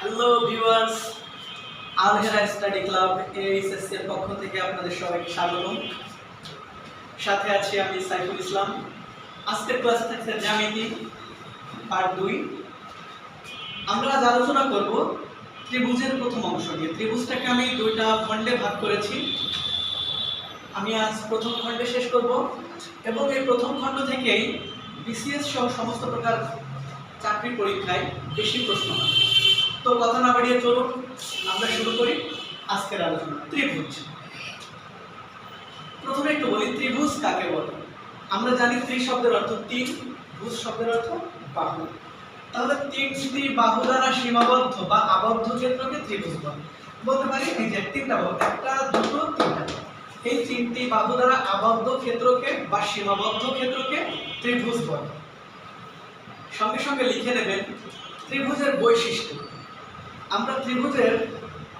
Hello viewers, Alhera study club HSC এর পক্ষ থেকে আপনাদের সবাইকে স্বাগতম। সাথে আছি আমি সাইফুল ইসলাম। আজকের ক্লাসে থাকছে জ্যামিতি পার্ট 2। আমরা আজ আলোচনা করব ত্রিভুজের প্রথম অংশ নিয়ে। ত্রিভুজটাকে আমি দুইটা খণ্ডে ভাগ করেছি। আমি আজ প্রথম খণ্ডে শেষ করব এবং এই প্রথম খণ্ড থেকেই বিসিএস সহ সমস্ত প্রকার চাকরি পরীক্ষায় বেশি প্রশ্ন হয়। তো কথা না বাড়িয়ে চলুন আমরা শুরু করি আজকের আলোচনা। ত্রিভুজ, প্রথমে একটু বলি ত্রিভুজ কাকে বলে। আমরা জানি ত্রি শব্দের অর্থ তিন, ভুজ শব্দের অর্থ বাহু। তাহলে তিনটি বাহু দ্বারা সীমাবদ্ধ বা আবদ্ধ ক্ষেত্রকে ত্রিভুজ বলে। বলতে পারি এই যে তিনটা বাহু, একটা দুটো তিনটা, এই তিনটি বাহু দ্বারা আবদ্ধ ক্ষেত্রকে বা সীমাবদ্ধ ক্ষেত্রকে ত্রিভুজ বলে। সঙ্গে সঙ্গে লিখে নেবেন ত্রিভুজের বৈশিষ্ট্য। আমরা ত্রিভুজের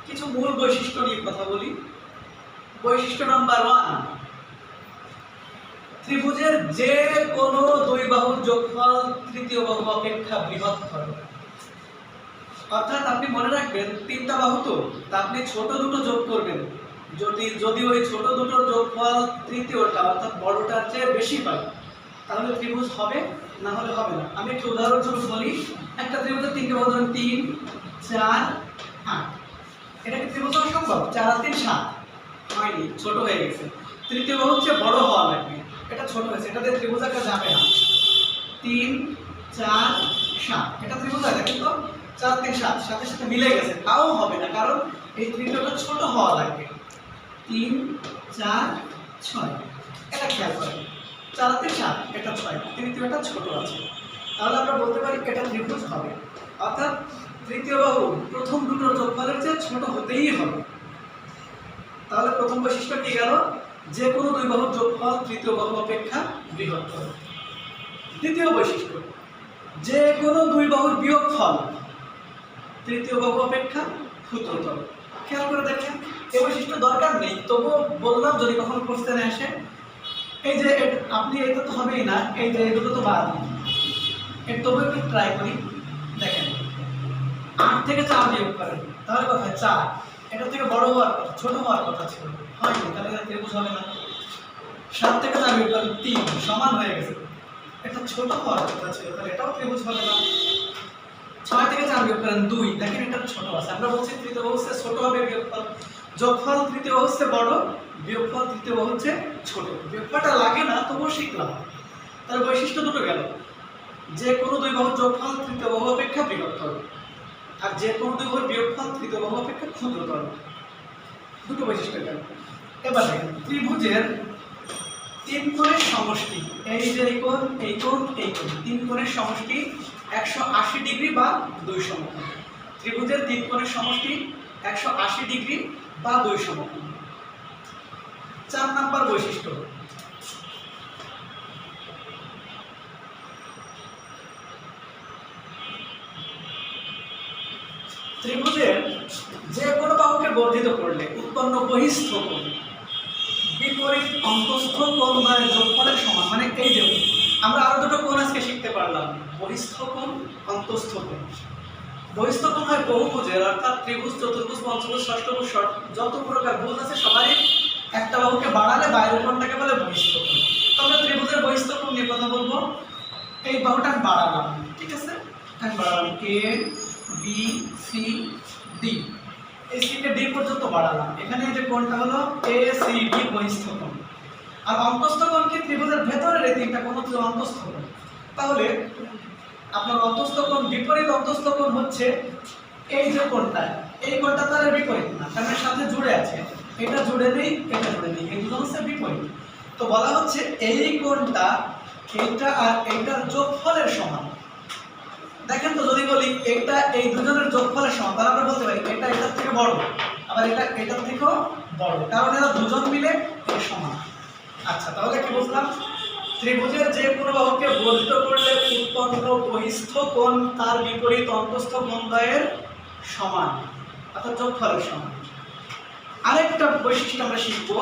কিছু মূল বৈশিষ্ট্য নিয়ে কথা বলি। বৈশিষ্ট্য নাম্বার 1, ত্রিভুজের যে কোনো দুই বাহুর যোগফল তৃতীয় বাহু অপেক্ষা বৃহত্তর। অর্থাৎ আপনি মনে রাখবেন তিনটা বাহু তো, তা আপনি ছোট দুটো যোগ করবেন, যদি ওই ছোট দুটোর যোগফল তৃতীয়টা অর্থাৎ বড়টার চেয়ে বেশি হয় তাহলে ত্রিভুজ হবে, না হলে হবে না। আমি একটু উদাহরণস্বরূপ বলি। একটা ত্রিভুজের তিনটে বাহু ধরুন 3, 4, 8। এটা কি ত্রিভুজ হওয়া সম্ভব? 4 আর 3 7 হয়নি, ছোট হয়ে গেছে। তৃতীয় বাহু হচ্ছে বড় হওয়া লাগবে, এটা ছোট হয়েছে, এটা দিয়ে ত্রিভুজ আঁকা যাবে না। 3, 4, 7 এটা ত্রিভুজ আঁকা, কিন্তু 4 3 7 সাথে সাথে মিলে গেছে, তাও হবে না, কারণ এই তৃতীয়টা ছোট হওয়া লাগবে। 3, 4, 6 এটা খেয়াল করেন, 4 3 7 এটা 6, তৃতীয়টা ছোট আছে, তাহলে আমরা বলতে পারি এটা ত্রিভুজ হবে। অর্থাৎ তৃতীয় বাহু প্রথম দুটোর যোগফলের চেয়ে ছোট হতেই হবে। তাহলে প্রথম বৈশিষ্ট্য কি গেল? যে কোনো দুই বাহুর যোগফল তৃতীয় বাহু অপেক্ষা বৃহত্তর। দ্বিতীয় বৈশিষ্ট্য, যে কোনো দুই বাহুর বিয়োগফল তৃতীয় বাহু অপেক্ষা ক্ষুদ্রতর। খেয়াল করে দেখেন, এই বৈশিষ্ট্য দরকার নেই, তবুও বললাম যদি কখনো কোশ্চেনে আসে। এই যে আপনি এটা তো হবেই না, এই যে এগুলো তো বাদ, তবু একটু ট্রাই করি। দেখেন 8 থেকে 4 বিয়োগ করেন, তাহলে কথা 4, এটা থেকে বড় হওয়ার কথা, ছোট হওয়ার কথা ছিল, হয়নি, তাহলে ত্রিভুজ হবে না। 7 থেকে 4 বিয়োগ করেন 3, সমান হয়ে গেছে, এটা ছোট হওয়ার কথা ছিল, তাহলে এটাও ত্রিভুজ হবে না। 6 থেকে 4 বিয়োগ করেন 2, দেখেন এটা ছোট আছে, আমরা বলছি তৃতীয় বাহু হচ্ছে ছোট হবে, বিয়োগফল যোগফল তৃতীয় বাহু হচ্ছে বড়, বিয়োগফল তৃতীয় বাহু হচ্ছে ছোট। বিয়োগফলটা লাগে না, তবুও শিখলাম। তার বৈশিষ্ট্য দুটো গেল, যে কোনো দুই বাহুর যোগফল তৃতীয় বাহু অপেক্ষা বৃহত্তর, আর যে কোনো দুই বাহুর বিয়োগফল তৃতীয় বাহু অপেক্ষা ক্ষুদ্রতর। দুটো বৈশিষ্ট্য গেল। এবার দেখেন ত্রিভুজের তিন কোণের সমষ্টি, এই যে এই কোণ, এই কোণ, এই কোণ, তিন কোণের সমষ্টি 180 ডিগ্রি বা 2 সমকোণ। ত্রিভুজের তিন কোণের সমষ্টি 180 ডিগ্রি বা 2 সমকোণ। 4 নাম্বার বৈশিষ্ট্য, ত্রিভুজের যে কোনো বাহুকে বর্ধিত করলে উৎপন্ন বহিস্থ কোণ বিপরীত অন্তস্থ কোণ বা যোগফলের সমান। মানে এই যে আমরা আরো দুটো কোণ আজকে শিখতে পারলাম, বহিস্থ কোণ, অন্তস্থ কোণ। বহিস্থ কোণ হয় বহুভুজের, অর্থাৎ ত্রিভুজ, চতুর্ভুজ, পঞ্চভুজ, ষষ্ঠভুজ, যত প্রকার ভুজ আছে সবারই একটা বাহুকে বাড়ালে বাইরের কোণটাকে বলে বহিস্থ কোণ। তো আমরা ত্রিভুজের বহিস্থ কোণ নিয়ে কথা বলবো। এই বাহুটা আমি বাড়ালাম, ঠিক আছে, আমি বাড়ালাম এ বি সি ডি, এই সি কে ডি পর্যন্ত বাড়ালাম। এখানে যে কোণটা হলো এ সি ডি বহিস্থ কোণ। আর অন্তস্থ কোণ কি? ত্রিভুজের ভেতরের এই তিনটা কোণ হচ্ছে অন্তস্থ কোণ। তাহলে আপনার অন্তস্থ কোণ, বিপরীত অন্তস্থ কোণ হচ্ছে এই যে কোণটা, এই কোণটা তার বিপরীত না, তার সাথে জুড়ে আছে, এটা জুড়ে নেই, এটা জুড়ে নেই, এই দুটো হচ্ছে বিপরীত। তো বলা হচ্ছে এই কোণটা এইটা আর এইটার যোগফলের সমান। দেখেন তো, যদি বলি এটা এই দুজনের যোগফলের সমান, তাহলে আমরা বলতে পারি এটা এটার থেকে বড়, আবার এটা এটার থেকেও বড়, কারণ এরা দুজন মিলে এর সমান। আচ্ছা, তাহলে কি বুঝলাম? ত্রিভুজের যে কোনো বাহুকে বর্ধিত করলে উৎপন্ন বহিস্থ কোণ তার বিপরীত অন্তস্থ কোণদ্বয়ের সমান, অর্থাৎ যোগফলের সমান। আরেকটা বৈশিষ্ট্য আমরা শিখবো,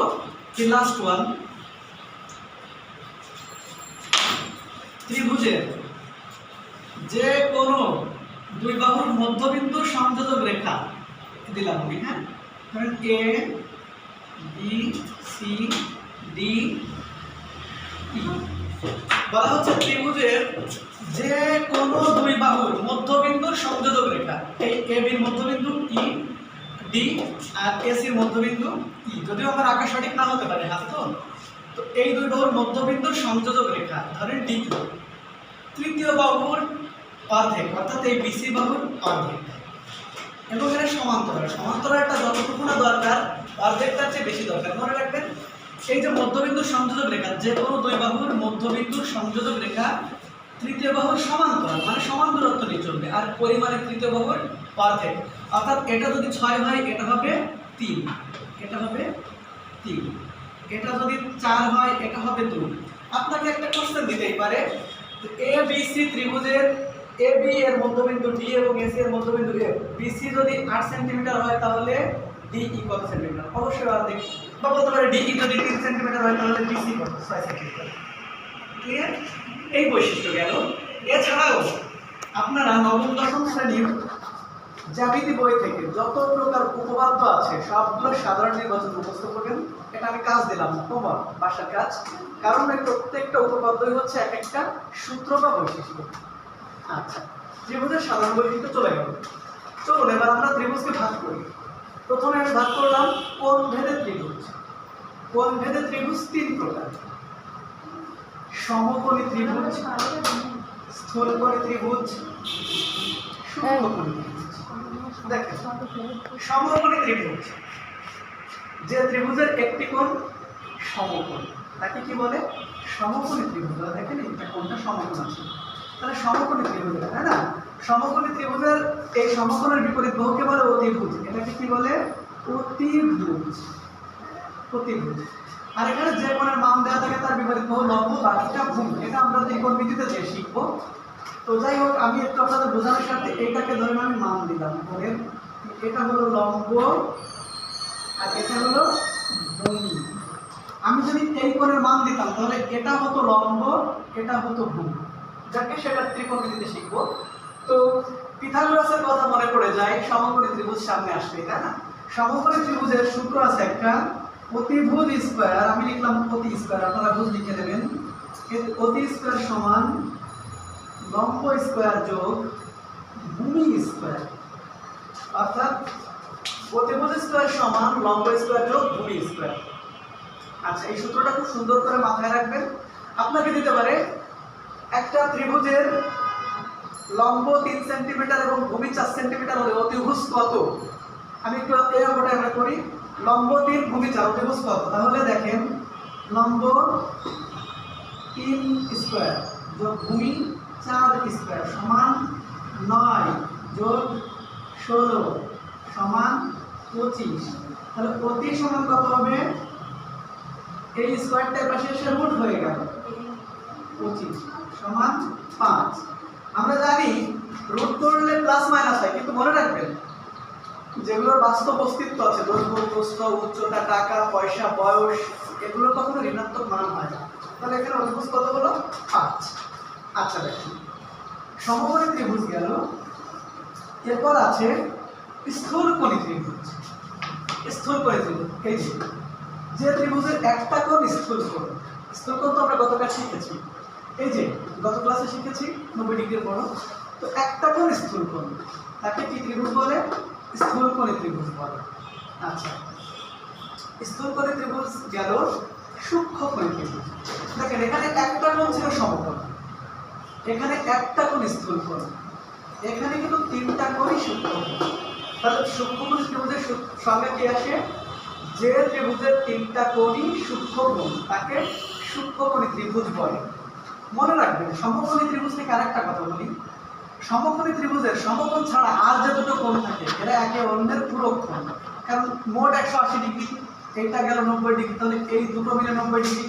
দি লাস্ট ওয়ান, ত্রিভুজের যে কোনো দুই বাহুর মধ্যবিন্দু সংযোজক রেখা দিলাম আমি, হ্যাঁ, ধরেন A B C D E. বলা হচ্ছে ত্রিভুজের যে কোনো দুই বাহুর মধ্যবিন্দুর সংযোজক রেখা, এই এ বির মধ্যবিন্দু ই, ডি আর এসির মধ্যবিন্দু ই। যদিও আমার আঁকা সঠিক না হতে পারে হাতে, তো এই দুই বাহুর মধ্যবিন্দুর সংযোজক রেখা ধরেন ডি কিউ। তৃতীয় বাহুর অর্ধেক, অর্থাৎ এই বিসি বাহুর অর্ধেক, এবং এর সমান্তরাল। সমান্তরালটা যতটুকু না দরকার অর্ধেকটার চেয়ে বেশি দরকার। মনে রাখবেন এই যে মধ্যবিন্দুর সংযোজক রেখা, যে কোনো দুই বাহুর মধ্যবিন্দুর সংযোজক রেখা তৃতীয় বাহুর সমান্তরাল, মানে সমান দূরত্ব নিয়ে চলবে, আর পরিমাণে তৃতীয় বাহুর অর্ধেক। অর্থাৎ এটা যদি 6 হয় এটা হবে 3, এটা হবে 3, এটা যদি 4 হয় এটা হবে 2। আপনাকে একটা কোশ্চেন দিতেই পারে, এ বি সি ত্রিভুজের এ বি এর মধ্যবিন্দু ডি এবং এসি এর মধ্যবিন্দু এ, বিসি যদি 8 সেন্টিমিটার হয় তাহলে ডিই কত সেন্টিমিটার? অবশ্যই অর্ধেক। বা বলতে পারে ডিই যদি 3 সেন্টিমিটার হয় তাহলে বিসি কত? 6 সেন্টিমিটার। ক্লিয়ার? এই বৈশিষ্ট্য গেল। এছাড়াও আপনারা নবম দশম শ্রেণীর জ্যামিতি বই থেকে যত প্রকার উপপাদ্য আছে সবগুলো সাধারণ নির্বাচন মুখস্থ করবেন। এটা আমি কাজ দিলাম, তোমার বাসার কাজ, কারণ এই প্রত্যেকটা উপপাদ্যই হচ্ছে এক একটা সূত্র বা বৈশিষ্ট্য। আচ্ছা, ত্রিভুজের সাধারণ বৈশিষ্ট্য চলে গেল। চলুন এবার আমরা ত্রিভুজকে ভাগ করি। প্রথমে আমি ভাগ করলাম কোণ ভেদে ত্রিভুজ। কোণ ভেদে ত্রিভুজ 3 প্রকার: সমকোণী ত্রিভুজ, স্থূলকোণী ত্রিভুজ, সূক্ষ্মকোণী ত্রিভুজ। দেখেন, সমকোণী ত্রিভুজ, যে ত্রিভুজের একটি কোণ সমকোণ তাকে কি বলে? সমকোণী ত্রিভুজ। দেখেন একটা কোণটা সমকোণ আছে, তাহলে সমকোণী ত্রিভুজ, তাই না? সমকোণী ত্রিভুজের এই সমকোণের বিপরীত বাহুকে বলে অতিভুজ। এটাকে কি বলে? অতিভুজ। অতিভুজ। আর এখানে যে কোণের মান দেওয়া থাকে তার বিপরীত বাহু লম্ব, বাকিটা ভূমি। এটা আমরা ত্রিকোণমিতিতে যে শিখবো। তো যাই হোক, আমি একটু আপনাদের বোঝানোর সাথে এইটাকে ধরে আমি মান দিলাম কোণের। এটা হলো লম্ব আর এটা হলো ভূমি। আমি যদি এই কোণের মান দিতাম তাহলে এটা হতো লম্ব, এটা হতো ভূমি, যাকে সেটা ত্রিকোণমিতিতে শিখবো। তো পিথাগোরাসের কথা মনে পড়ে যায়, সমকোণী ত্রিভুজ সামনে আসবে, তাই না? সমকোণী ত্রিভুজের সূত্র আছে একটা, অতিভুজ স্কয়ার। আমি লিখলাম অতি স্কয়ার, আপনারা ভুজ লিখে দেবেন। অতি স্কয়ার সমান লম্ব স্কয়ার যোগ ভূমি স্কয়ার। অর্থাৎ অতিভুজ স্কয়ার সমান লম্ব স্কয়ার যোগ ভূমি স্কয়ার। আচ্ছা, এই সূত্রটা খুব সুন্দর করে মাথায় রাখবেন। আপনাকে দিতে পারে একটা ত্রিভুজের লম্ব 3 সেন্টিমিটার এবং ভূমি 4 সেন্টিমিটার হলে অতিভুজ কত? আমি একটু এই অঙ্কটা আমরা করি। লম্ব 3 ভূমি 4, অতিভুজ কত? তাহলে দেখেন, লম্ব 3 স্কয়ার যোগ ভূমি 4 স্কয়ার সমান 9 যোগ 16 সমান 25। তাহলে অতি সমান কত হবে? এই স্কয়ারটার পাশে এসে রুট হয়ে গেল, 25 সমান 5। আমরা জানি রুট করলে প্লাস মাইনাস হয়, কিন্তু মনে রাখবেন যেগুলোর বাস্তব অস্তিত্ব আছে, দৈর্ঘ্য, প্রস্থ, উচ্চতা, টাকা, পয়সা, বয়স, এগুলো কখনো ঋণাত্মক মান হয় না। তাহলে এখানে অতিভুজ কত হলো? 5। আচ্ছা দেখুন, সমকোণী ত্রিভুজ গেল। এরপর আছে স্থূলকোণী ত্রিভুজ। স্থূলকোণী ত্রিভুজ এই যে ত্রিভুজের একটা কোণ স্থূলকোণ। স্থূলকোণ তো আমরা গতকাল শিখেছি, এই যে গত ক্লাসে শিখেছি 90 ডিগ্রির বড়। তো একটা কোণ স্থূলকোণ, তাকে কি ত্রিভুজ বলে? স্থূলকোণী ত্রিভুজ বলে। আচ্ছা, স্থূলকোণী ত্রিভুজ গেল। সূক্ষ্মকোণী ত্রিভুজ, দেখেন এখানে একটা কোণ ছিল সমকোণ, এখানে একটা কোণ স্থূলকোণ, এখানে কিন্তু 3টা কোণই সূক্ষ্মকোণ। তাহলে সূক্ষ্মকোণী ত্রিভুজের সঙ্গে কি আসে? যে ত্রিভুজের 3টা কোণই সূক্ষ্মকোণ তাকে সূক্ষ্মকোণী ত্রিভুজ বলে। মনে রাখবেন, সমকোণী ত্রিভুজ থেকে আরেকটা কথা বলি। সমকোণী ত্রিভুজের সমকোণ ছাড়া আর যে দুটো কোণ থাকে এরা একে অন্যের পূরক কোণ। কারণ মোট 180 ডিগ্রি, এইটা গেল 90 ডিগ্রি, তাহলে এই দুটো মিলে 90 ডিগ্রি।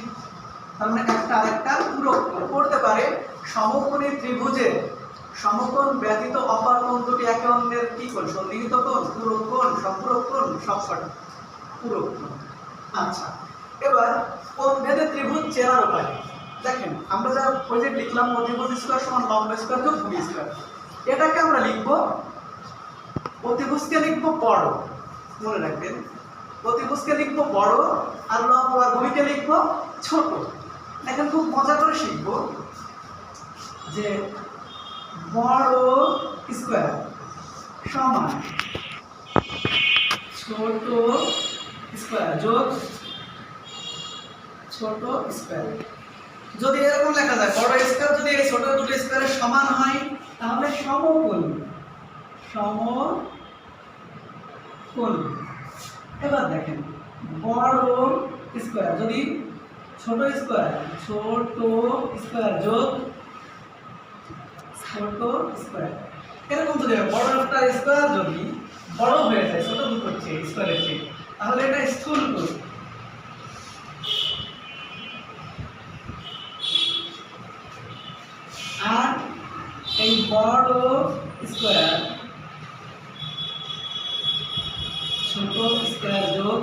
তার মানে একটা আরেকটার পূরক কোণ। পড়তে পারে সমকোণী ত্রিভুজের সমকোণ ব্যতীত অপর কোণ দুটি একে অন্যের কি কোণ? সন্নিহিত কোণ, পূরক কোণ, সম্পূরক কোণ, সবকটা পূরক কোণ। আচ্ছা, এবার কোণ ভেদে ত্রিভুজ চেনার উপায় দেখেন। আমরা যা ওই যে লিখলাম, অতিভুজ স্কয়ার সমান লম্ব স্কয়ার যোগ ভূমি স্কয়ার। এটাকে আমরা লিখবো, অতিভুজকে লিখবো বড়, মনে রাখবেন অতিভুজকে লিখবো বড় আর লম্ব আর ভূমিকে লিখবো ছোট। এখন খুব মজা করে শিখবো যে বড় স্কোয়ার সমান ছোট স্কোয়ার যোগ ছোট স্কোয়ার। যদি এরকম লেখা যায় বড় স্কোয়ার যদি এই ছোট দুটো স্কোয়ারের সমান হয় তাহলে সমকোণী, সমকোণী। এবার দেখেন বড় স্কোয়ার যদি ছোট স্কোয়ার, ছোট স্কোয়ার যোগ ছোট স্কোয়ার, এরকম যদি বড় একটা স্কোয়ার যদি বড় হয়ে যায় ছোট দুটোর চেয়ে স্কোয়ারের চেয়ে তাহলে এটা স্থূল কোণ। আর এই বড় স্কোয়ার ছোট স্কোয়ার যোগ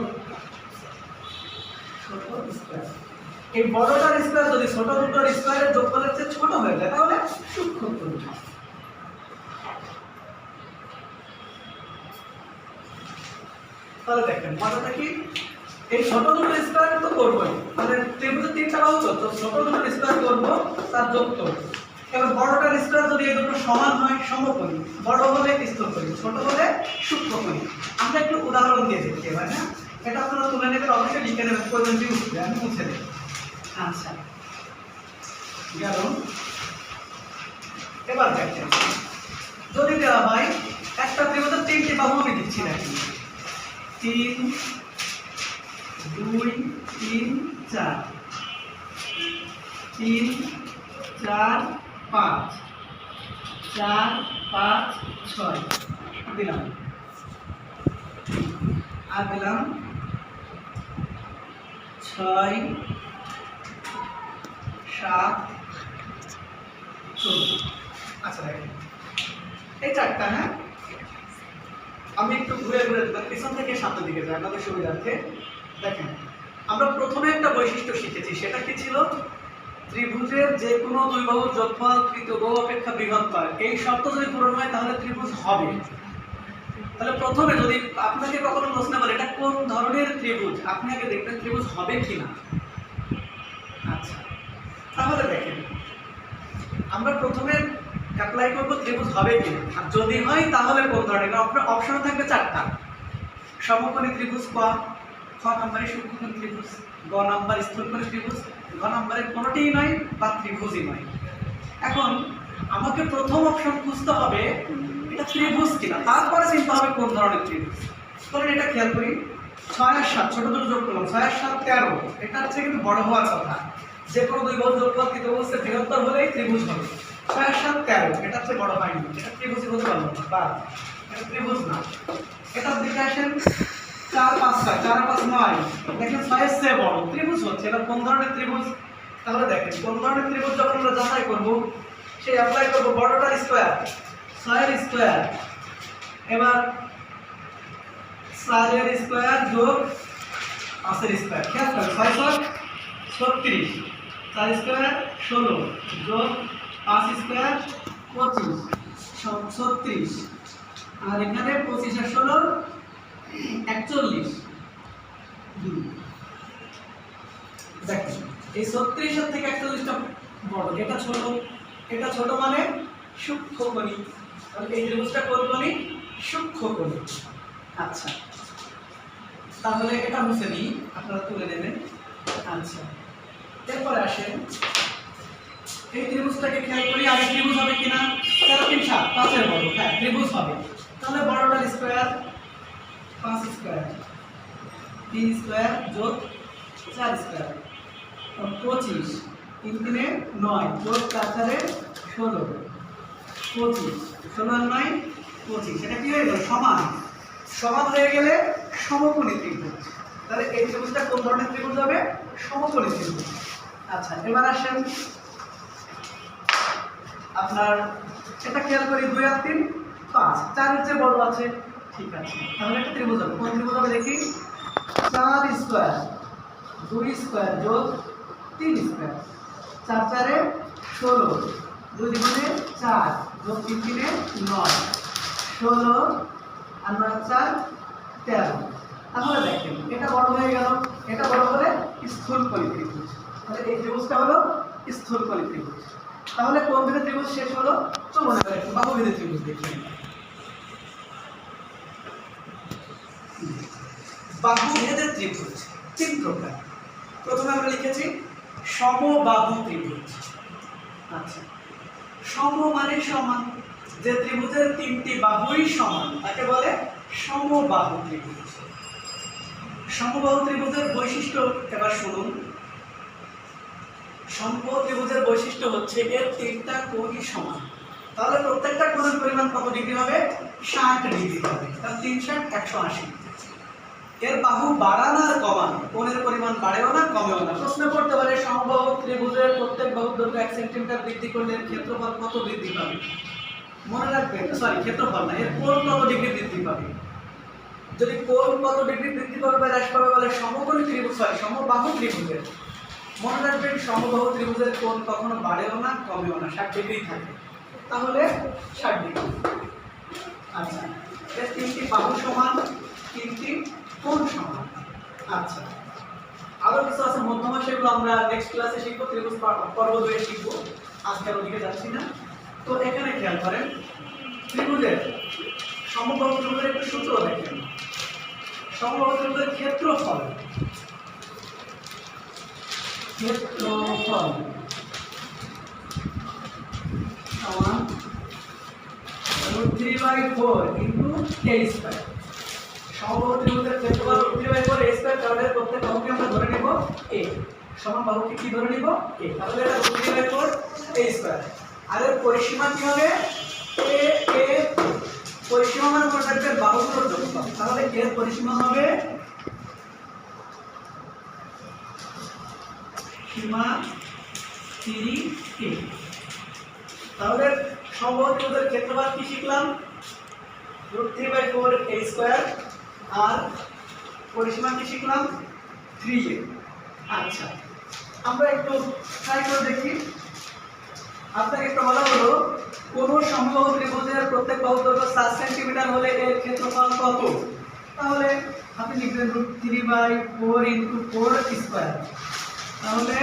ছোট স্কোয়ার, এই বড়টার স্কোয়ার যদি ছোট দুটোর স্কোয়ারের যোগফলের চেয়ে ছোট হয়ে যায় তাহলে সূক্ষ্মকোণ। তাহলে দেখেন মজাটা কি, এই ছোট দুটো স্কোয়ার তো করবোই, মানে ত্রিভুজের তিনটা বাহু তো ছোট দুটো স্কোয়ার করবো তার যোগ করবো। এবার বড়টার স্কোয়ার যদি এই দুটো সমান হয় সমকোণী, বড় হলে স্থূলকোণী, ছোট হলে সূক্ষ্মকোণী। আমরা একটু উদাহরণ দিয়ে দেখি এবার, হ্যাঁ এটা আপনারা তুলে নেবেন, অবশ্যই লিখে নেবেন, প্রয়োজন উঠবে আমি মুছে দেব। আচ্ছা গেল। এবার দেখেন যদি দেওয়া হয় একটা ত্রিভুজের তিনটি বাহু আমি দিচ্ছি নাকি 3 2 3 4 3 4 5 4 5 6 দিলাম, আর দিলাম 6 7 14। আচ্ছা দেখেন এই চারটা, হ্যাঁ আমি একটু ঘুরে ঘুরে দিলাম, পিছন থেকে সামনের দিকে যাই আপনাদের সুবিধার্থে। দেখেন আমরা প্রথমে একটা বৈশিষ্ট্য শিখেছি, সেটা কি ছিল, ত্রিভুজের যে কোনো দুই বাহুর যোগফল তৃতীয় বাহু অপেক্ষা বৃহত্তর, এই শর্ত যদি পূরণ হয় তাহলে ত্রিভুজ হবে। তাহলে প্রথমে যদি আপনাকে কখনো প্রশ্ন করে এটা কোন ধরনের ত্রিভুজ, আপনি আগে দেখবেন ত্রিভুজ হবে কিনা। আচ্ছা তাহলে দেখেন আমরা প্রথমে অ্যাপ্লাই করবো ত্রিভুজ হবে কিনা, আর যদি হয় তাহলে কোন ধরনের, আপনার অপশন থাকবে চারটা, সমকোণী ত্রিভুজ খ নাম্বারে সূক্ষ্মকোণী ত্রিভুজ, গ নাম্বার স্থূলকোণী ত্রিভুজ, ঘ নাম্বারে কোনোটিই নয় বা ত্রিভুজই নয়। এখন আমাকে প্রথম অপশন খুঁজতে হবে এটা ত্রিভুজ কিনা, তারপরে চিন্তা হবে কোন ধরনের ত্রিভুজ। তাহলে এটা খেয়াল করি 6 আর 7 ছোট দুটো যোগ করলাম, 6 আর 7 13, এটা হচ্ছে কিন্তু বড় হওয়ার কথা, যে কোনো দুই বাহুর যোগফল ত্রিভুজে বৃহত্তর হলেই ত্রিভুজ হবে। 6 আর 7 13, এটা হচ্ছে বড় হয়নি, এটা ত্রিভুজই হতে পারলো না, বা এটা ত্রিভুজ না। এটার দিকে আসেন 4 5 6, 4 আর 5 9, দেখেন 6 এর চেয়ে বড়, ত্রিভুজ হচ্ছে। এবার কোন ধরনের ত্রিভুজ, তাহলে দেখেন কোন ধরনের ত্রিভুজ যখন আমরা যাচাই করব সেই অ্যাপ্লাই করব বড়টার স্কয়ার 6 এর স্কয়ার, এবার 4 এর স্কয়ার যোগ 5 এর স্কয়ার, খেয়াল করেন 6 6 36, 4 স্কয়ার 16 যোগ 5 স্কয়ার 25 36, আর এখানে 25 আর 16 41। দেখেন এই 36 এর থেকে 41টা বড়, এটা ছোট, এটা ছোট মানে সূক্ষ্মকোণী, তাহলে এই ত্রিভুজটা কোন কোণী, সূক্ষ্মকোণী। আচ্ছা তাহলে এটা মুছে নিই, আপনারা তুলে নেবেন। আচ্ছা এরপরে আসেন এই ত্রিভুজটাকে খেয়াল করি, আগে ত্রিভুজ হবে কিনা, 13 3 7 5 এর বড়, হ্যাঁ ত্রিভুজ হবে। তাহলে বড়টার স্কয়ার 5 স্কয়ার 3 স্কয়ার যোগ 4 স্কয়ার 25, 3 3 9 যোগ 4 4 16 25, 16 আর 9 25, এটা কি হয়ে গেল সমান, সমান হয়ে গেলে সমকোণী ত্রিভুজ। তাহলে এই ত্রিভুজটা কোন ধরনের ত্রিভুজ হবে, সমকোণী ত্রিভুজ। আচ্ছা এবার আসেন আপনার এটা খেয়াল করি 2 আর 3 5, 4 এর চেয়ে বড় আছে, ঠিক আছে তাহলে একটা ত্রিভুজ হবে, কোন ত্রিভুজ হবে দেখি, 4 স্কয়ার 2 স্কয়ার যোগ 3 স্কয়ার, 4 4 16, 2 2 4 যোগ 3 3 9, 16 আর 9 4 13। তাহলে দেখেন এটা বড় হয়ে গেল, এটা বড় হলে স্থূলকোণী ত্রিভুজ। তাহলে এই ত্রিভুজটা হলো স্থূলকোণী ত্রিভুজ। তাহলে কোন বিধি ত্রিভুজ শেষ হলো? চলুন এবার একটু বাহুবিধি ত্রিভুজ দেখি। বাহুভেদের ত্রিভুজ 3 প্রকার। প্রথমে আমরা লিখেছি সমবাহু ত্রিভুজ। আচ্ছা, সম মানে সমান, যে ত্রিভুজের 3টি বাহুই সমান তাকে বলে সমবাহু ত্রিভুজ। সমবাহু ত্রিভুজের বৈশিষ্ট্য এবার শুনুন। সমবাহু ত্রিভুজের বৈশিষ্ট্য হচ্ছে এর 3টা কোণই সমান। তাহলে প্রত্যেকটা কোণের পরিমাণ কত ডিগ্রি হবে? 60 ডিগ্রি হবে। তাহলে 3 60 180। এর বাহু বাড়ানো আর কমানো, কোণের পরিমাণ বাড়েও না কমেও না। প্রশ্ন করতে পারে সমবাহু ত্রিভুজের প্রত্যেক বাহুর দৈর্ঘ্য 1 সেন্টিমিটার বৃদ্ধি করলে এর ক্ষেত্রফল কত বৃদ্ধি পাবে? মনে রাখবেন, সরি ক্ষেত্রফল না, এর কোণ কত ডিগ্রি বৃদ্ধি পাবে। যদি কোণ কত ডিগ্রি বৃদ্ধি পাবে বা হ্রাস পাবে বলে সমকোণী ত্রিভুজ, সরি সমবাহু ত্রিভুজের, মনে রাখবেন সমবাহু ত্রিভুজের কোণ কখনো বাড়েও না কমেও না, 60 ডিগ্রি থাকে। তাহলে 60 ডিগ্রি। আচ্ছা, এর 3টি বাহু সমান, 3টি কোণ সমান। আচ্ছা, আরো কিছু আছে মধ্যমা, সেগুলো আমরা নেক্সট ক্লাসে শিখবো, ত্রিভুজ পর্ব 2 এ শিখবো, আজকে আর ওদিকে যাচ্ছি না। তো এখানে খেয়াল করেন ত্রিভুজের সমবাহু ত্রিভুজের একটু সূত্র দেখেন। সমবাহু ত্রিভুজের ক্ষেত্রফল সমান √3/4 ইনটু a স্কয়ার। সমবাহু ত্রিভুজের ক্ষেত্রফল √3/4 a স্কয়ার। তাহলে প্রত্যেক বাহুকে আমরা ধরে নেব a, সমান বাহুকে কি ধরে নেব? a। তাহলে এটা √3/4 a স্কয়ার। আর এর পরিসীমা কি হবে? a পরিসীমা মানে প্রত্যেকটা বাহুগুলোর যোগফল। তাহলে এর পরিসীমা হবে সীমা 3a। তাহলে সমবাহু ত্রিভুজের ক্ষেত্রফল কি শিখলাম? √3/4 a স্কয়ার, আর পরিসীমা কি শিখলাম? 3a। আচ্ছা, আমরা একটু ট্রাই করে দেখি। আপনাকে একটু বলা হলো কোন সমবাহু ত্রিভুজের প্রত্যেক বাহুর দৈর্ঘ্য 7 সেন্টিমিটার হলে এর ক্ষেত্রফল কত? তাহলে আপনি লিখবেন √3/4 ইনটু 4 স্কয়ার। তাহলে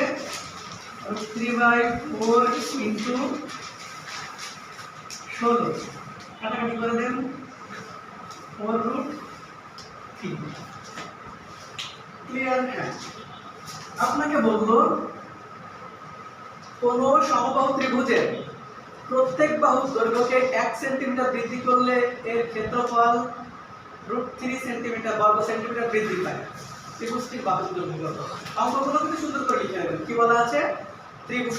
√3/4 ইনটু 16 কাটাকাটি করে দেন 4√3। ক্লিয়ার? হ্যাঁ। আপনাকে বললো কোন সমবাহু ত্রিভুজের প্রত্যেক বাহুর দৈর্ঘ্যকে 1 সেন্টিমিটার বৃদ্ধি করলে এর ক্ষেত্রফল √3 সেন্টিমিটার বর্গ সেন্টিমিটার বৃদ্ধি পায়। ত্রিভুজটির বাহুর দৈর্ঘ্য কত? অঙ্কগুলো কিন্তু সুন্দর করে লিখে নেবেন। কি বলা আছে?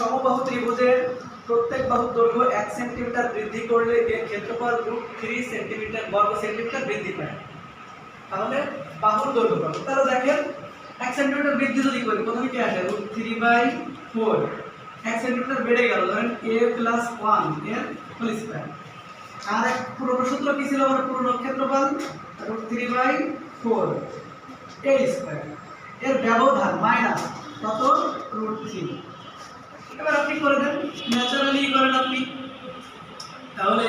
সমবাহু ত্রিভুজের প্রত্যেক বাহুর দৈর্ঘ্য 1 সেন্টিমিটার বৃদ্ধি করলে এর ক্ষেত্রফল √3 সেন্টিমিটার বর্গ সেন্টিমিটার বৃদ্ধি পায়। তাহলে বাহুর দৈর্ঘ্য কত? তাহলে দেখেন 1 সেন্টিমিটার বৃদ্ধি যদি করি প্রথমে কি আসে? √3/4। 1 সেন্টিমিটার বেড়ে গেল, ধরেন a + 1 এর হোল স্কয়ার। আর এক পুরনো সূত্র কি ছিল? আমার পুরনো ক্ষেত্রফল √3/4 a স্কয়ার। এর ব্যবধান মাইনাস কত? √3। এবার আপনি করে দেন, ন্যাচারালি করেন আপনি। তাহলে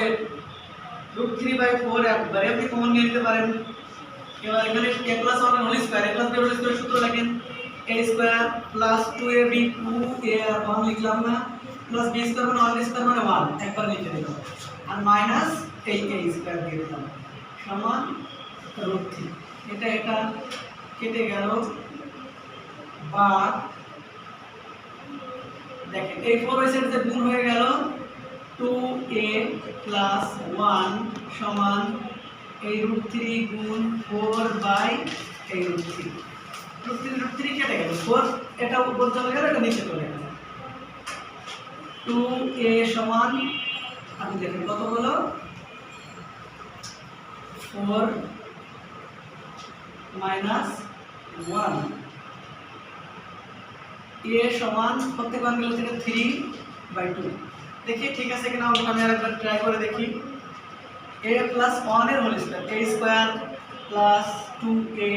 √3/4 একবারে আপনি কমন নিয়ে নিতে পারেন। এবার এখানে a + 1 এর whole square, a + b whole square সূত্র লেখেন a square plus 2ab, 2a আর 1 লিখলাম না, প্লাস b স্কয়ার মানে 1 স্কয়ার মানে 1 একবার লিখে দিলাম, আর মাইনাস এই a স্কয়ার দিয়ে দিলাম সমান √3। এটা কেটে গেল, বা দেখেন এই 4 এর সাথে গুণ হয়ে গেল 2a + 1 সমান এই √3 গুণ 4/√3। √3 কেটে গেল, 4 এটা উপর চলে গেল, এটা নিচে চলে গেল। 2a সমান আপনি দেখেন কত হলো? 4 - 1। a সমান প্রত্যেক মান মিলে থেকে 3/2। দেখি ঠিক আছে কিনা, আমি আরেকবার ট্রাই করে দেখি। a + 1 এর whole square, a square plus 2a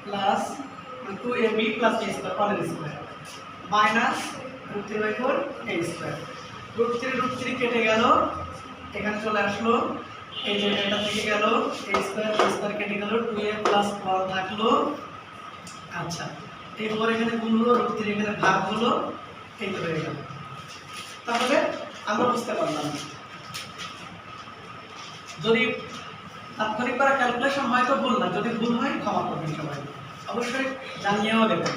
plus 2ab plus a square 1 এর স্কয়ার মাইনাস √3/4 a স্কয়ার। √3 কেটে গেল, এখানে চলে আসলো, এই যে এটা থেকে গেল a স্কয়ার কেটে গেল, 2a প্লাস 1 থাকলো। আচ্ছা, এরপর এখানে গুণ হলো, √3 এখানে ভাগ হলো, এই তো হয়ে গেল। তাহলে আমরা বুঝতে পারলাম, যদি তাৎক্ষণিকভাবে ক্যালকুলেশন হয় তো ভুল না, যদি ভুল হয় ক্ষমা করবেন সবাই, অবশ্যই জানিয়েও দেবেন।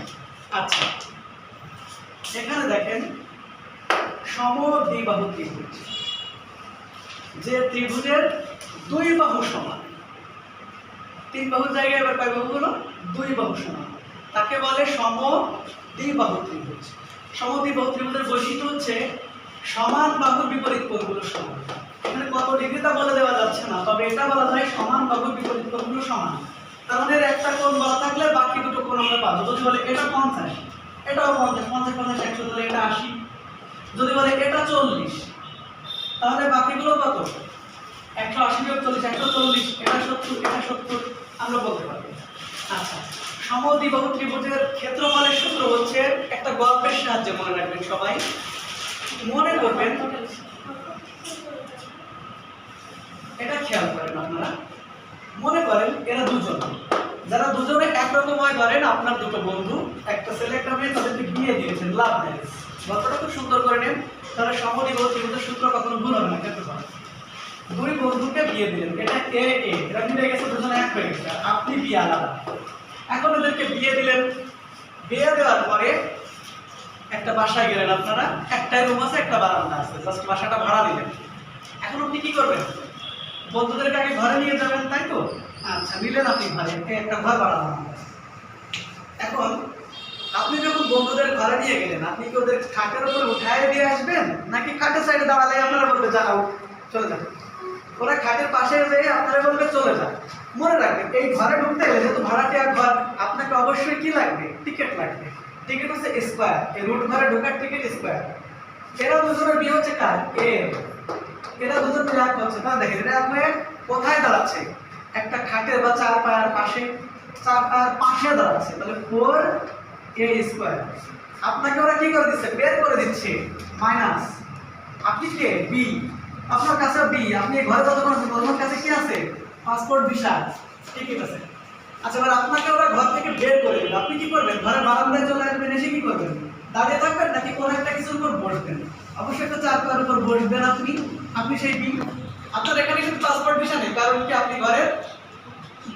আচ্ছা, এখানে দেখেন সমদ্বিবাহু ত্রিভুজ, যে ত্রিভুজের দুই বাহু সমান, তিন বাহুর জায়গায় এবার কয় বাহু হলো? দুই বাহু সমান, তাকে বলে সমদ্বিবাহু ত্রিভুজ। সমদ্বিবাহু ত্রিভুজের বৈশিষ্ট্য হচ্ছে সমান বাহুর বিপরীত কোণগুলো সমান। এখানে কত ডিগ্রি তা বলে দেওয়া যাচ্ছে না, তবে এটা বলা যায় সমান বাহুর বিপরীত কোণগুলো সমান। তার মানে একটা কোণ বলা থাকলে বাকি দুটো কোণ আমরা পাবো। যদি বলে এটা 50, এটাও 50, 50 50 100, তাহলে এটা 80। যদি বলে এটা 40, তাহলে বাকিগুলো কত? 180 বিয়োগ 40 140, এটা 70 এটা 70, আমরা বলতে পারবো। আচ্ছা, সমদ্বিবাহু ত্রিভুজের ক্ষেত্রফলের সূত্র হচ্ছে, একটা গল্পের সাহায্যে মনে রাখবেন সবাই। মনে করবেন, এটা খেয়াল করেন আপনারা, মনে করেন এরা দুজন, যারা দুজনে একরকম হয়, ধরেন আপনার দুটো বন্ধু, একটা ছেলে একটা মেয়ে, তাদেরকে বিয়ে দিয়েছেন, লাভ ম্যারেজ। গল্পটা খুব সুন্দর করে নেন, তাহলে সমদ্বিবাহু ত্রিভুজের সূত্র কখনো ভুল হবে না। ক্ষেত্রফল, দুই বন্ধুকে বিয়ে দিলেন, এটা এ এ, এরা মিলে গেছে, দুজনে এক হয়ে গেছে, আপনি বি আলাদা। এখন এদেরকে বিয়ে দিলেন, বিয়ে দেওয়ার পরে একটা বাসায় গেলেন আপনারা, একটাই রুম আছে, একটা বারান্দা আছে, জাস্ট বাসাটা ভাড়া দিলেন। এখন আপনি কি করবেন? বন্ধুদেরকে আগে ঘরে নিয়ে যাবেন, তাই তো? আচ্ছা, নিলেন আপনি ঘরে, একটা ঘর ভাড়া দিলেন। এখন আপনি যখন বন্ধুদের ঘরে নিয়ে গেলেন, আপনি কি ওদের খাটের উপরে উঠায় দিয়ে আসবেন, নাকি খাটের সাইডে দাঁড়ালে আপনারা বলবে যাও চলে যান? ওরা খাটের পাশে যেয়ে আপনারা বলবে চলে যান। মনে রাখবেন, এই ঘরে ঢুকতে গেলে, যেহেতু ভাড়াটিয়া ঘর, আপনাকে অবশ্যই কি লাগবে? টিকিট লাগবে। টিকিট হচ্ছে স্কয়ার, এই রুট ঘরে ঢোকার টিকিট স্কয়ার। এরা দুজনের বিয়ে হচ্ছে কার? এ। এরা দুজন মিলে এক হচ্ছে, তাহলে দেখেন এটা আপনি কোথায় দাঁড়াচ্ছে? একটা খাটের বা চার পায়ের পাশে, চার পায়ের পাশে দাঁড়াচ্ছে, তাহলে 4a স্কয়ার। আপনাকে ওরা কি করে দিচ্ছে? বের করে দিচ্ছে, মাইনাস। আপনি কে? বি। আপনার কাছে বি, আপনি ঘরে যতক্ষণ আছেন ততক্ষণ কাছে কি আছে? পাসপোর্ট, ভিসা, টিকিট আছে। আচ্ছা, এবার আপনাকে ওরা ঘর থেকে বের করে দিল, আপনি কি করবেন? ঘরের বারান্দায় চলে আসবেন, এসে কি করবেন? দাঁড়িয়ে থাকবেন নাকি কোনো একটা কিছুর উপর বসবেন? অবশ্যই একটা চার পায়ের উপর বসবেন আপনি, আপনি সেই বি। আপনার এখানে শুধু পাসপোর্ট, ভিসা নেই, কারণ কি আপনি ঘরের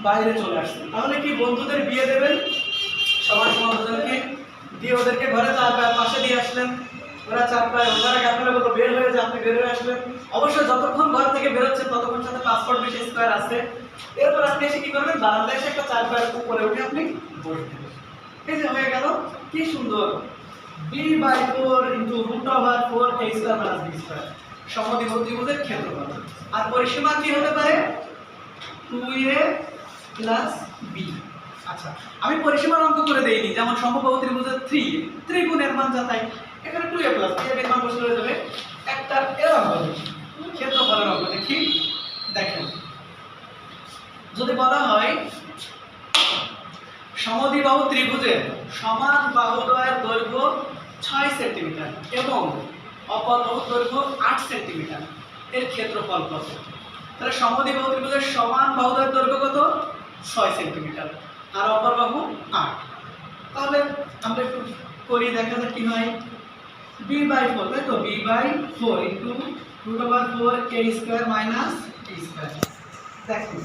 বাইরে চলে আসছেন। তাহলে কি বন্ধুদের বিয়ে দেবেন, সবার সময় দুজনকে দিয়ে ওদেরকে ঘরে চার পায়ের পাশে দিয়ে আসলেন, ওরা চার পায়ে, ওনারা আপনারা বলতো বের হয়ে যায়, আপনি বের হয়ে আসলেন। অবশ্যই যতক্ষণ ঘর থেকে বেরোচ্ছেন ততক্ষণ সাথে পাসপোর্ট, ভিসা, স্কয়ার আছে। এরপর আপনি এসে কি করবেন? বারান্দায় এসে একটা চার পায়ের উপরে উঠে আপনি বসবেন। এই যে হয়ে গেল, কি সুন্দর, b/4 × √4a² + b², সমদ্বিবাহু ত্রিভুজের ক্ষেত্রফল। আর পরিসীমা কি হতে পারে? 2a + b। আচ্ছা, আমি পরিসীমার অঙ্ক করে দেইনি, যেমন সমবাহু ত্রিভুজের 3 গুণের মান যাতাই, এখানে 2a + b এর মান বসে হয়ে যাবে। একটা এর অঙ্ক দেখি, ক্ষেত্রফলের অঙ্ক দেখি। দেখেন, যদি বলা হয় সমদ্বিবাহু ত্রিভুজের সমান বাহুদ্বয়ের দৈর্ঘ্য 6 সেন্টিমিটার এবং অপর বাহুর দৈর্ঘ্য 8 সেন্টিমিটার, এর ক্ষেত্রফল কত? তাহলে সমদ্বিবাহু ত্রিভুজের সমান বাহুদ্বয়ের দৈর্ঘ্য কত? 6 সেন্টিমিটার, আর অপর বাহু 8। তাহলে আমরা একটু করি, দেখা যাক কি হয়। b/4, তাই তো? b/4 × √4a² - b²। দেখুন,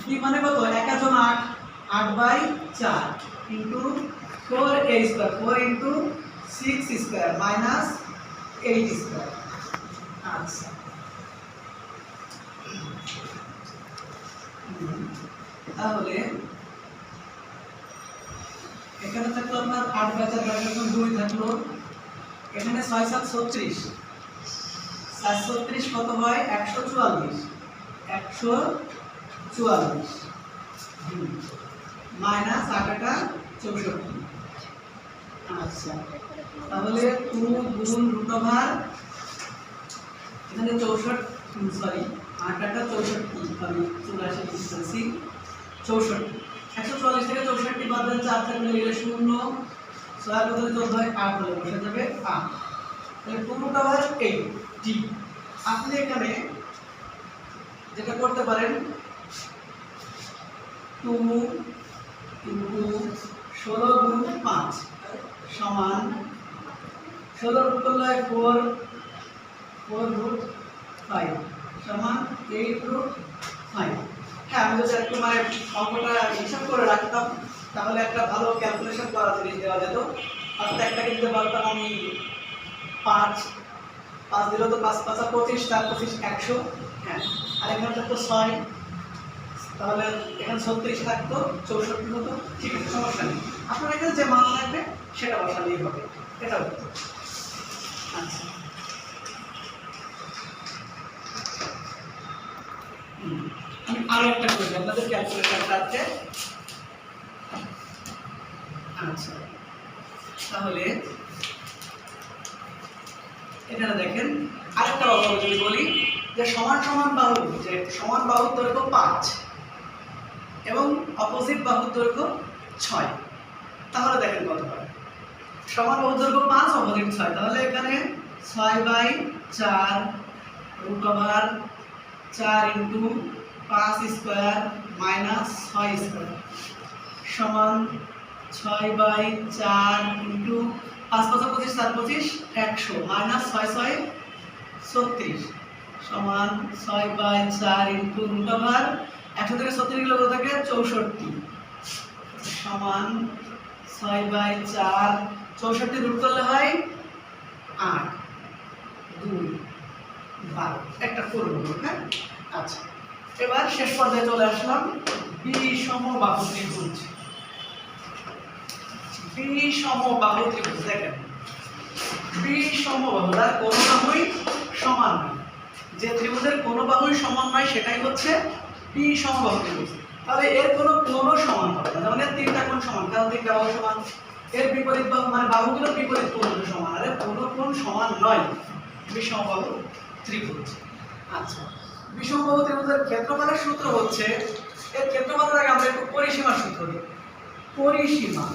b মানে কত? 1 × 8, 8/4 × 4a², 4 × 6² - 8²। আচ্ছা, তাহলে এখানে থাকলো আপনার 8/4, 2 থাকলো, এখানে 6 7 36, 36 কত হয়? 144, 144 মাইনাস 8 64। আচ্ছা, তাহলে 2 গুণ √, এখানে 64, সরি 8 64, আমি 84 লিখতেছি, 64, 144 থেকে 64 বাদ দেন, 4 থাকলে লিখলে 0, 6 বদলে 14 হয়, 8 হলে বসে যাবে 8। তাহলে 2√8d আপনি এখানে যেটা করতে পারেন 2 ইন্টু 16 গুণ 5 সমান 16 রুট করলে 4 রুট 5 সমান 8 রুট 5। হ্যাঁ, আমি যদি একটু মানে অঙ্কটা হিসাব করে রাখতাম তাহলে একটা ভালো ক্যালকুলেশন করা জিনিস দেওয়া যেত। অর্থাৎ একটা দিতে পারতাম আমি 5 দিলে তো 5 5 25, 4 25 100। হ্যাঁ, আর এখানে থাকতো 6, তাহলে এখানে 36 থাকতো, 64 হতো। ঠিক আছে, সমস্যা নেই, আপনার এখানে যে মান থাকবে সেটা বসালেই হবে। এটা হতো। আচ্ছা, আমি আরো একটা করি আপনাদের ক্যালকুলেটরটা আছে। আচ্ছা, তাহলে এখানে দেখেন আরেকটা অঙ্ক যদি বলি যে সমান সমান বাহু, যে সমান বাহুর দৈর্ঘ্য 5 এবং অপোজিট বাহুর দৈর্ঘ্য 6, তাহলে দেখেন কত হয়। সমান বাহুর দৈর্ঘ্য 5, অপোজিট 6, তাহলে এখানে 6/4 root over 4 into 5 square minus 6 square সমান 6/4 ইন্টু 5 5 25 4 25 100 মাইনাস 6 6 36 সমান 6/4 ইন্টু রুট ওভার 100 থেকে 36 গেলে কত থাকে 64 সমান 6/4 64 রুট করলে হয় 8 2 12 একটা করব। হ্যাঁ, আচ্ছা, এবার শেষ পর্যায়ে চলে আসলাম বিষম বাহু ত্রিভুজ। বিষম বাহু ত্রিভুজ দেখেন, বিষম বাহু তার কোনো বাহুই সমান নয়। যে ত্রিভুজের কোনো বাহুই সমান নয় সেটাই হচ্ছে বিষম বাহু ত্রিভুজ। তাহলে এর কোনো সমান হবে না, যেমন এর 3টা কোণ সমান, কারণ 3টা বাহু সমান। এর বিপরীত বাহু মানে বাহুগুলোর বিপরীত কোণগুলো সমান, আর কোনো কোণ সমান নয় বিষম বাহু ত্রিভুজ। আচ্ছা, বিষম বাহু ত্রিভুজের ক্ষেত্রফলের সূত্র হচ্ছে, এর ক্ষেত্রফলের আগে আমরা একটু পরিসীমার সূত্র দিই। পরিসীমা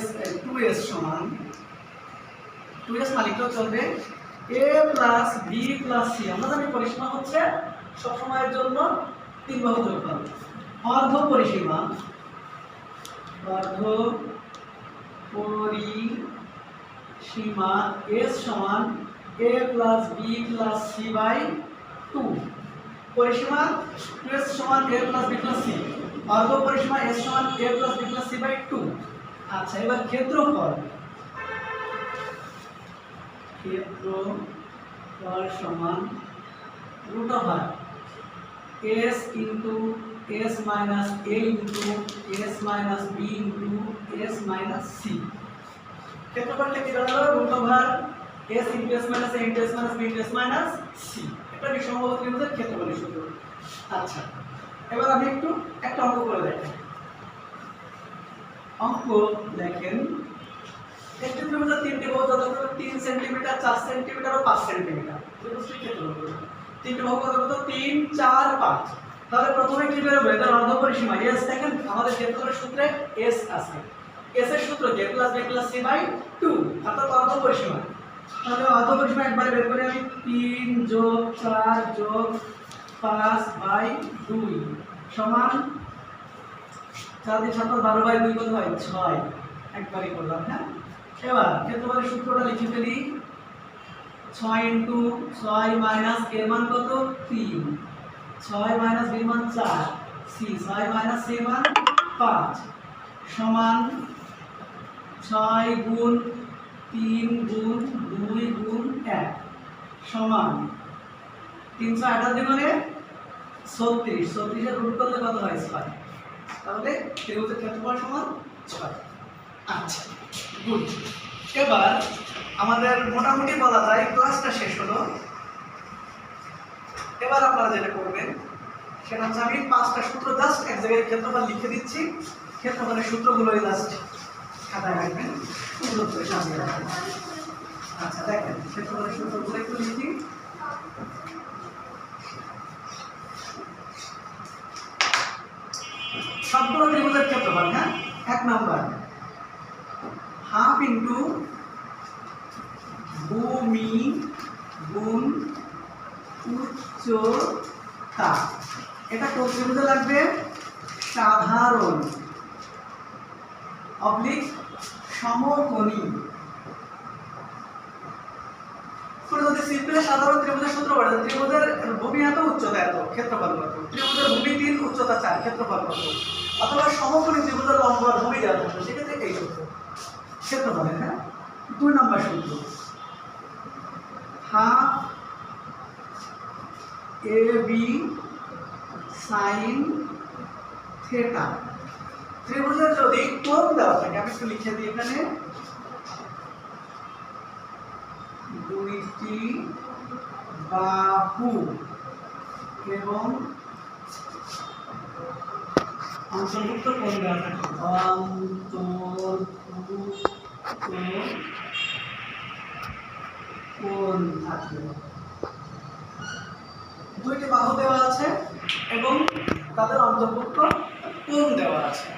s 2s সমান 2s না লিখলেও চলবে a plus b plus c। আমরা জানি পরিসীমা হচ্ছে সব সময়ের জন্য 3 বাহু যোগফল। অর্ধ পরিসীমা s সমান a plus b plus c by 2। পরিসীমা 2s সমান a plus b plus c, অর্ধ পরিসীমা s সমান a plus b plus c by 2। আচ্ছা, এবার ক্ষেত্রফল সমান root over s into s minus a into s minus b into s minus c। ক্ষেত্রফলটা কি দাঁড়ালো? Root over s into s minus a into s minus b into s minus c। এটা বিষম বাহু ত্রিভুজের ক্ষেত্রফলের সূত্র। আচ্ছা, এবার আমি একটা অঙ্ক করে দেখাই। অঙ্ক দেখেন, একটি ত্রিভুজের 3টি বাহু যথাক্রমে 3 সেন্টিমিটার, 4 সেন্টিমিটার ও 5 সেন্টিমিটার। ত্রিভুজটির ক্ষেত্রফল 3টি বাহু কত 3 4 5। তাহলে প্রথমে কি বেরোবে? এটার অর্ধ পরিসীমা s। দেখেন আমাদের ক্ষেত্রফলের সূত্রে s আছে, s এর সূত্র a plus b plus c by 2, অর্থাৎ অর্ধ পরিসীমা। তাহলে অর্ধ পরিসীমা একবারে বের করে আমি 3 যোগ 4 যোগ 5 বাই 2 সমান 4 দিয়ে 7 12 বাই 2 কত হয় 6। একবারই করলাম। হ্যাঁ, এবার ক্ষেত্রফলের সূত্রটা লিখে ফেলি। 6 ইন্টু 6 মাইনাস এর মান কত 3, 6 মাইনাস বি মান 4, c 6 মাইনাস c মান 5 সমান 6 গুণ 3 গুণ 2 গুণ 1 সমান 328 দ্বিগুণে 36। 36 এর রুট করলে কত হয় 6। তাহলে ত্রিভুজের ক্ষেত্রফল সমান 6। আচ্ছা, গুড। এবার আমাদের মোটামুটি বলা যায় ক্লাসটা শেষ হলো। এবার আপনারা যেটা করবেন সেটা হচ্ছে, আমি 5টা সূত্র জাস্ট এক জায়গায় ক্ষেত্রফল লিখে দিচ্ছি। ক্ষেত্রফলের সূত্রগুলোই জাস্ট খাতায় রাখবেন, সুন্দর করে সাজিয়ে রাখবেন। আচ্ছা, দেখেন ক্ষেত্রফলের সূত্রগুলো একটু লিখি। সবগুলো ত্রিভুজের ক্ষেত্রফল। হ্যাঁ, 1 নাম্বার হাফ ইন্টু উচ্চতা, এটা কোন ত্রিভুজে লাগবে? সাধারণ অবলিক সমকোণী। যদি সিম্পল সাধারণ ত্রিভুজের সূত্র বলে, ত্রিভুজের ভূমি এত, উচ্চতা এত, ক্ষেত্রফল কত, ত্রিভুজের ভূমি 3, উচ্চতা 4, ক্ষেত্রফল কত, অথবা সমকোণী ত্রিভুজের লম্ব আর ভূমি দেওয়া থাকবে, সেক্ষেত্রে এই সূত্র ক্ষেত্রফলের। হ্যাঁ, 2 নম্বর সূত্র, হাফ AB sin থিটা। ত্রিভুজের যদি কোণ দেওয়া থাকে, আমি একটু লিখে দিই এখানে, দুইটি বাহু এবং অন্তর্ভুক্ত কোণ দেওয়া থাকে, কোণ থাকবে, দুইটি বাহু দেওয়া আছে এবং তাদের অন্তর্ভুক্ত কোণ দেওয়া আছে,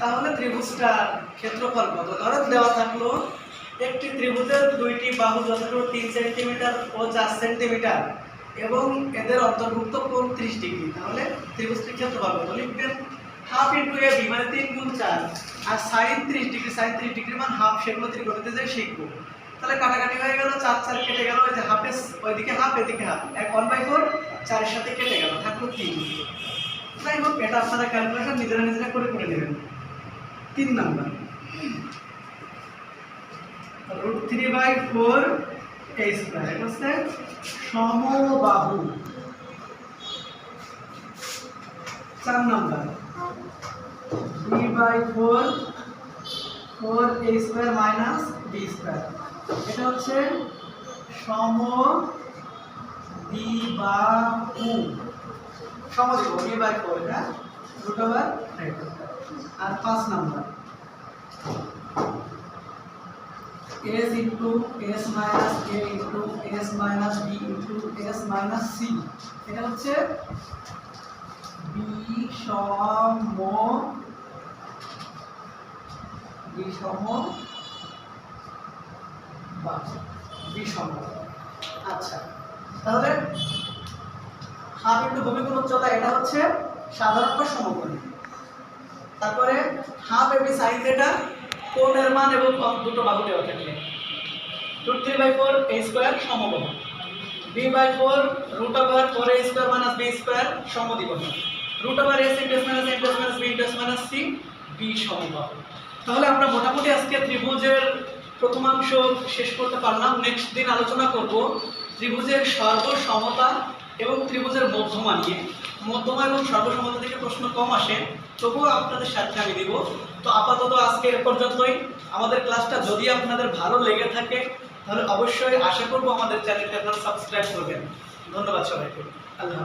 তাহলে ত্রিভুজটার ক্ষেত্রফল কত? ধরেন দেওয়া থাকলো একটি ত্রিভুজের দুইটি বাহু যথাক্রমে 3 সেন্টিমিটার ও 4 সেন্টিমিটার এবং এদের অন্তর্ভুক্ত কোণ 30 ডিগ্রি, তাহলে ত্রিভুজটির ক্ষেত্রফল কত? লিখবেন হাফ ইন্টু AB, মানে 3 গুণ 4, আর সাইন 30 ডিগ্রি, সাইন 30 ডিগ্রি মানে হাফ, সেগুলো ত্রিকোণমিতিতে যে শিখবো। তাহলে কাটাকাটি হয়ে গেল, 4 4 কেটে গেল, এই যে হাফের ওইদিকে হাফ এদিকে হাফ, 1/4, 4 এর সাথে কেটে গেল, থাকলো 3। যাই হোক, এটা আপনারা ক্যালকুলেশন নিজেরা করে নেবেন। 3 নাম্বার, √3/4 a স্কয়ার, এটা হচ্ছে সমবাহু। 4 number, b/4 4a square minus b square, এটা হচ্ছে সমদ্বিবাহু। সমদ্বিবাহু b/4, এটা √3। আর 5 number, s into s minus a into s minus b into s minus c, এটা হচ্ছে বিষম। আচ্ছা, তাহলে হাফ ইন্টু ভূমি গুণ উচ্চতা, এটা হচ্ছে সাধারণ বা সমকোণী। তারপরে হাফ AB sin থিটা, কোণের মান এবং দুটো বাহু দেওয়া থাকলে, √3/4 a স্কয়ার সমবাহু, b/4 √4a square minus b square সমদ্বিবাহু, √s into s minus a plus minus b into s minus c b সমবাহু। তাহলে আমরা মোটামুটি আজকে ত্রিভুজের প্রথমাংশ শেষ করতে পারলাম। নেক্সট দিন আলোচনা করব ত্রিভুজের সর্বসমতা এবং ত্রিভুজের মধ্যমা নিয়ে। মধ্যমা এবং সর্বসমতা থেকে প্রশ্ন কম আসে, তবুও আপনাদের সাথে আমি দিব। তো আপাতত আজকে এ পর্যন্তই। আমাদের ক্লাসটা যদি আপনাদের ভালো লেগে থাকে তাহলে অবশ্যই আশা করব আমাদের চ্যানেলটি আপনারা সাবস্ক্রাইব করবেন। ধন্যবাদ সবাইকে। আল্লাহ।